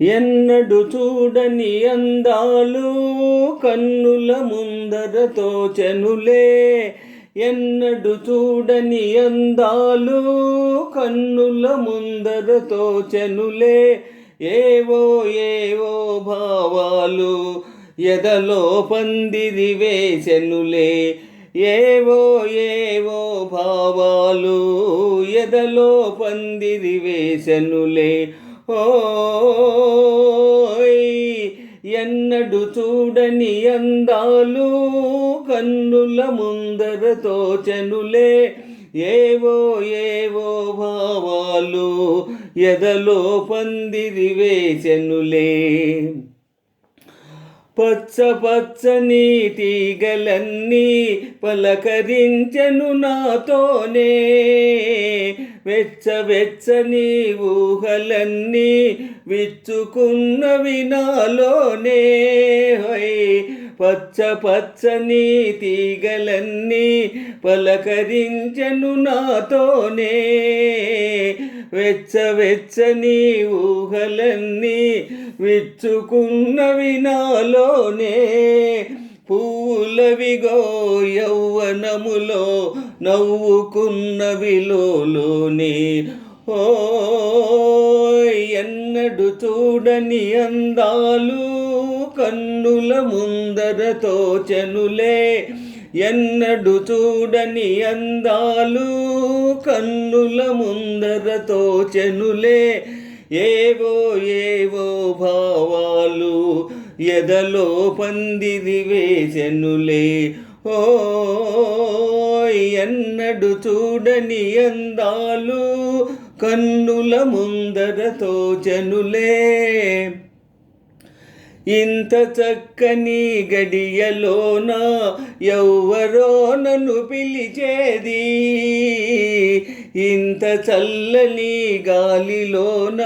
ఎన్నడు చూడని అందాలు కన్నుల ముందర తోచెనులే. ఎన్నడు చూడని అందాలు కన్నుల ముందర తోచెనులే. ఏవో ఏవో భావాలు ఎదలో పందిరి వేసెనులే. ఏవో ఏవో భావాలు ఎదలో పందిరి వేసెనులే. ఓయ్ ఎన్నడు చూడని అందాలు కన్నుల ముందర తోచెనులే. ఏవో ఏవో భావాలు ఎదలో పందిరి వేసెనులే. పచ్చ పచ్చని తీగలన్నీ పలకరించెను నాతోనే. వెచ్చ వెచ్చని ఊహలన్నీ విచ్చుకున్నవి నాలోనే. పచ్చ పచ్చని తీగలన్నీ పలకరించెను నాతోనే. వెచ్చ వెచ్చని ఊహలన్నీ విచ్చుకున్నవి నాలోనే. పూలవిగో యౌవనములో నవ్వుకున్నవిలోనే. ఎన్నడు చూడని అందాలు కన్నుల ముందర తోచెనులే. ఎన్నడు చూడని అందాలు కన్నుల ముందర తోచెనులే. ఏవో ఏవో భావాలు ఎదలో పందిరి వేసెనులే. ఎన్నడు చూడని అందాలు కన్నుల ముందర తోచెనులే. ఇంత చక్కని గడియలోన ఎవ్వరో నన్ను పిలిచేది. ఇంత చల్లని గాలిలోన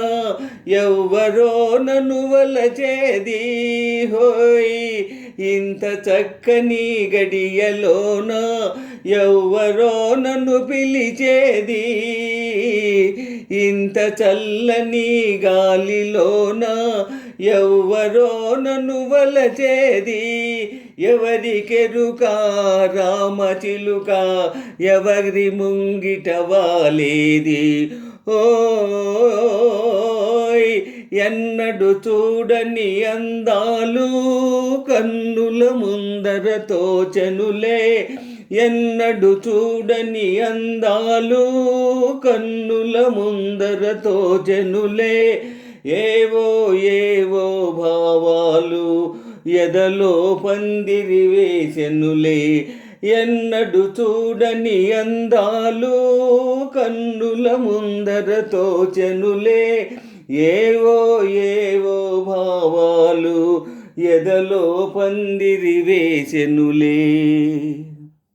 ఎవ్వరో నన్ను వలచేది. ఇంత చక్కని గడియలోన ఎవ్వరో నన్ను పిలిచేది. ఇంత చల్లని గాలిలోన ఎవ్వరో నన్ను వలచేది. ఎవరికెరుక రామచిలుక ఎవరి ముంగిట వాలేది. ఎన్నడు చూడని అందాలు కన్నుల ముందర తోచెనులే. ఎన్నడు చూడని అందాలు కన్నుల ముందర తోచెనులే. ఏవో ఏవో భావాలు ఎదలో పందిరి వేసెనులే. ఎన్నడు చూడని అందాలు కన్నుల ముందర తోచెనులే. ఏవో ఏవో భావాలు ఎదలో పందిరి వేసెనులే.